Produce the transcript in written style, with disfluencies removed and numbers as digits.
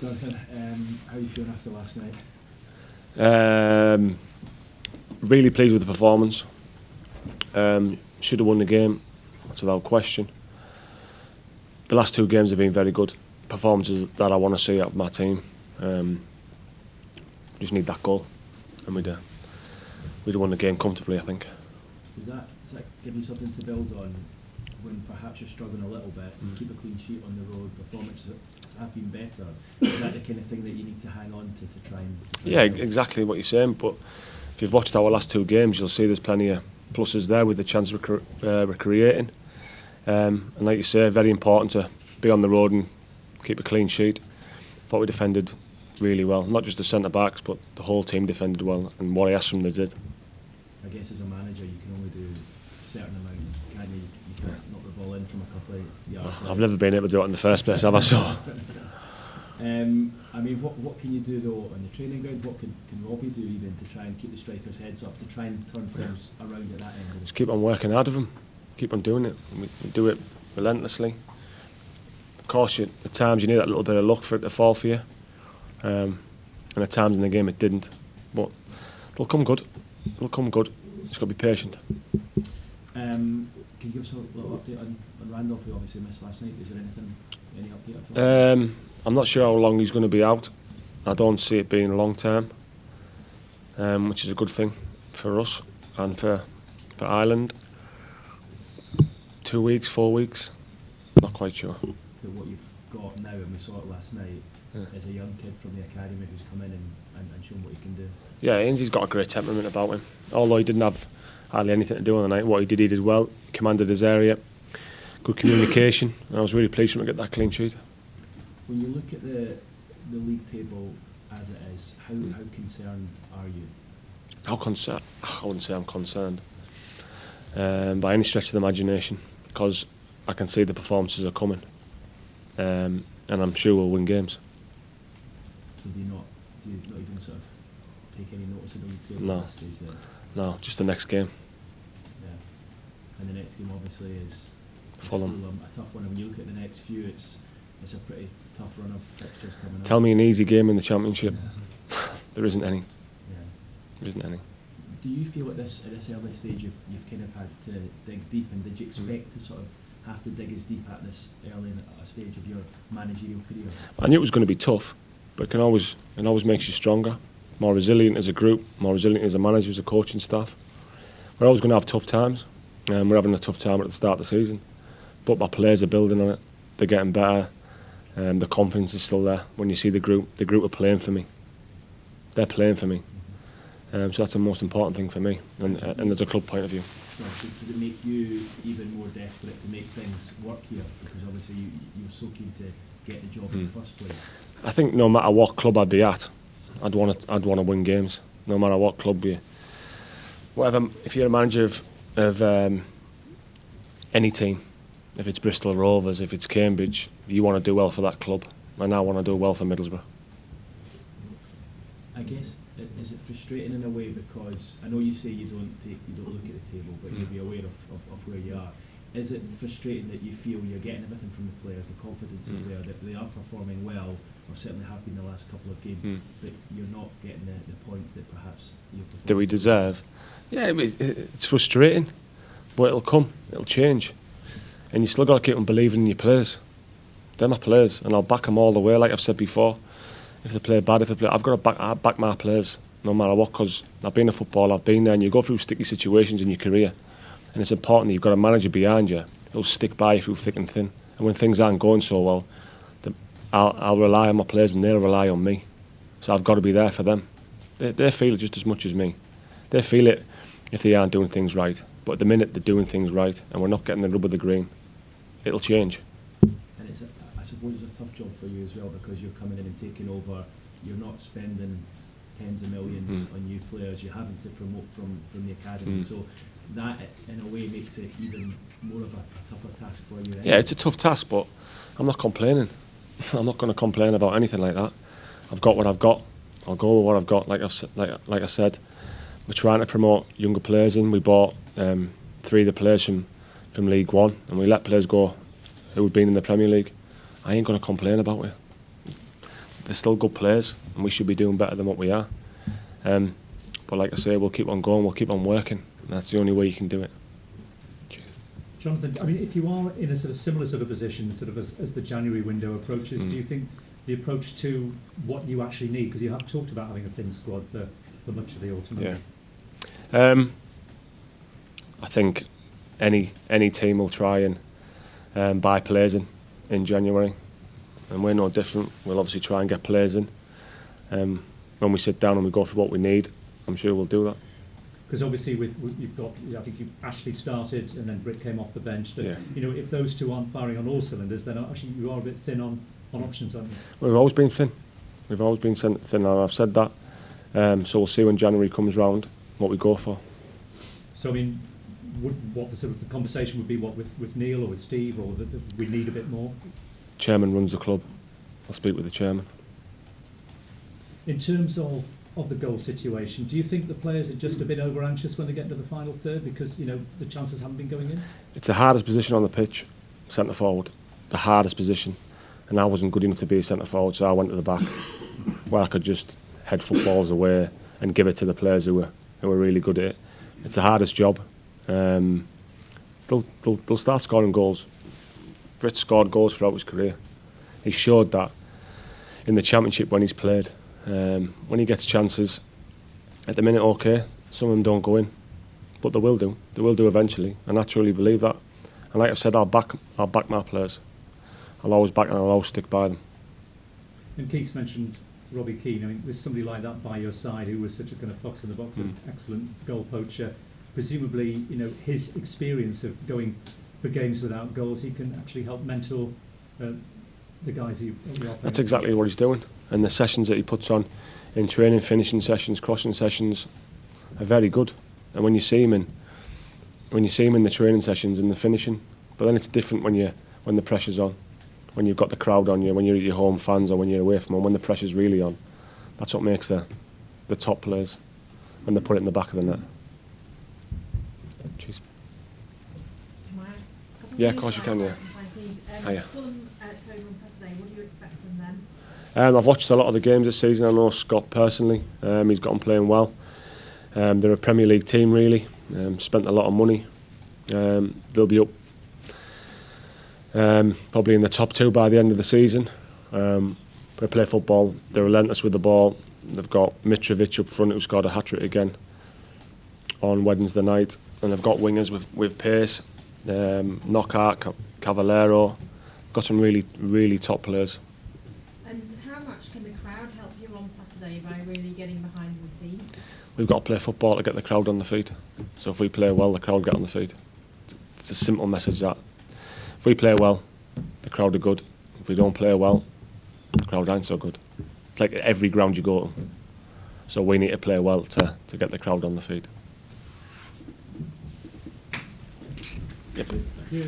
Jonathan, how are you feeling after last night? Really pleased with the performance. Should have won the game, that's without question. The last two games have been very good. Performances that I want to see out of my team. Just need that goal, and we'd have won the game comfortably, I think. Does that give you something to build on when perhaps you're struggling a little bit? You keep a clean sheet on the road, performances have been better. Is that the kind of thing that you need to hang on to try and... Yeah, exactly what you're saying, but if you've watched our last two games, you'll see there's plenty of pluses there with the chance we're creating. And like you say, very important to be on the road and keep a clean sheet. Thought we defended really well, not just the centre-backs, but the whole team defended well, and what I asked them they did. I guess as a manager you can only do a certain amount, can't you? You can't knock the ball in from a couple of yards. I've never been able to do it in the first place, have I? So. I mean, what can you do though on the training ground? What can Robbie do even to try and keep the strikers' heads up, to try and turn things around at that end? Just keep on working hard of them, keep on doing it. We do it relentlessly. Of course, at times you need that little bit of luck for it to fall for you, and at times in the game it didn't. But it'll come good. It'll come good. Just got to be patient. Can you give us a little update on Randolph, who obviously missed last night? Is there any update at all? I'm not sure how long he's going to be out. I don't see it being long term, which is a good thing for us and for Ireland. 2 weeks, 4 weeks, not quite sure. But what you've got now, and we saw it last night, is a young kid from the academy who's come in and shown what he can do. Yeah, Ainsley's got a great temperament about him. Although he didn't have hardly anything to do on the night, what he did well. He commanded his area, good communication, and I was really pleased to get that clean sheet. When you look at the league table as it is, how concerned are you? How concerned? I wouldn't say I'm concerned by any stretch of the imagination, because I can see the performances are coming, and I'm sure we'll win games. So do you not even sort of take any notice of the league table at this stage yet? No, just the next game. Yeah, and the next game obviously is Fulham. A tough one. And when you look at the next few, it's a pretty tough run of fixtures coming up. Tell me an easy game in the Championship. Yeah. There isn't any. Yeah. There isn't any. Do you feel at this early stage you've kind of had to dig deep, and did you expect to sort of have to dig as deep at this early a stage of your managerial career? I knew it was going to be tough, but it always makes you stronger, more resilient as a group, more resilient as a manager, as a coaching staff. We're always going to have tough times, and we're having a tough time at the start of the season. But my players are building on it. They're getting better. The confidence is still there. When you see the group are playing for me. They're playing for me. So that's the most important thing for me, and there's a club point of view. So does it make you even more desperate to make things work here? Because obviously you're so keen to get the job in the first place. I think no matter what club I'd be at, I'd want to win games. No matter what club whatever. If you're a manager of any team, if it's Bristol Rovers, if it's Cambridge, you want to do well for that club, and I want to do well for Middlesbrough. I guess, is it frustrating in a way, because I know you say you don't look at the table, but you'll be aware of where you are. Is it frustrating that you feel you're getting everything from the players, the confidence is there, that they are performing well, or certainly have been the last couple of games, but you're not getting the points that perhaps your performance that we deserve? Yeah, it's frustrating, but it'll come, it'll change, and you still got to keep on believing in your players. They're my players, and I'll back them all the way, like I've said before. If they play bad, I've got to back my players, no matter what, because I've been a footballer, I've been there, and you go through sticky situations in your career, and it's important that you've got a manager behind you who'll stick by you through thick and thin. And when things aren't going so well, I'll rely on my players and they'll rely on me. So I've got to be there for them. They feel it just as much as me. They feel it if they aren't doing things right. But at the minute they're doing things right and we're not getting the rub of the green, it'll change. And I suppose it's a tough job for you as well, because you're coming in and taking over. You're not spending tens of millions on new players. You're having to promote from the academy. So that in a way makes it even more of a tougher task for you. Yeah, it's a tough task, but I'm not complaining. I'm not going to complain about anything like that. I've got what I've got. I'll go with what I've got. Like I said, we're trying to promote younger players in. We bought 3 of the players from League One, and we let players go who had been in the Premier League. I ain't going to complain about it. they're still good players, and we should be doing better than what we are. But like I say, we'll keep on going, we'll keep on working. And that's the only way you can do it. Cheers. Jonathan, I mean, if you are in a sort of similar sort of position, sort of as the January window approaches, do you think the approach to what you actually need, because you have talked about having a thin squad for much of the autumn? Yeah. I think any team will try and buy players in January, and we're no different. We'll obviously try and get players in. When we sit down and we go through what we need, I'm sure we'll do that. Because obviously you've got, I think Ashley started and then Britt came off the bench. But, Yeah. you know, if those two aren't firing on all cylinders, then actually you are a bit thin on options, aren't you? We've always been thin. We've always been thin, and I've said that. So we'll see when January comes round what we go for. So I mean, what the sort of the conversation would be, what with Neil or with Steve, or that we need a bit more? Chairman runs the club. I'll speak with the chairman. In terms of the goal situation, do you think the players are just a bit over anxious when they get into the final third because, you know, the chances haven't been going in? It's the hardest position on the pitch, centre forward. The hardest position. And I wasn't good enough to be a centre forward, so I went to the back where I could just head footballs away and give it to the players who were really good at it. It's the hardest job. They'll start scoring goals. Britt scored goals throughout his career. He showed that in the Championship when he's played. When he gets chances, at the minute, okay, some of them don't go in, but they will do. They will do eventually, and I truly believe that. And like I've said, I'll back my players. I'll always back and I'll always stick by them. And Keith mentioned Robbie Keane. I mean, with somebody like that by your side, who was such a kind of fox in the box, an excellent goal poacher, presumably, you know, his experience of going for games without goals, he can actually help mentor the guys who are playing. That's exactly what he's doing. And the sessions that he puts on in training, finishing sessions, crossing sessions, are very good. And when you see him in the training sessions and the finishing, but then it's different when the pressure's on, when you've got the crowd on you, when you're at your home fans or when you're away from them, when the pressure's really on. That's what makes the top players, when they put it in the back of the net. Cheers. Yeah, of course you can, yeah. Hiya. Fulham at home on Saturday, what do you expect from them? I've watched a lot of the games this season. I know Scott personally. He's got them playing well. They're a Premier League team, really. Spent a lot of money. They'll be up probably in the top two by the end of the season. They play football. They're relentless with the ball. They've got Mitrovic up front, who scored a hat-trick again on Wednesday night. And they've got wingers with pace. Knockout, Cavallero. Got some really, really top players. And how much can the crowd help you on Saturday by really getting behind the team? We've got to play football to get the crowd on the feet. So if we play well, the crowd get on the feet. It's a simple message that. If we play well, the crowd are good. If we don't play well, the crowd aren't so good. It's like every ground you go to. So we need to play well to get the crowd on the feet. Yep. Yeah.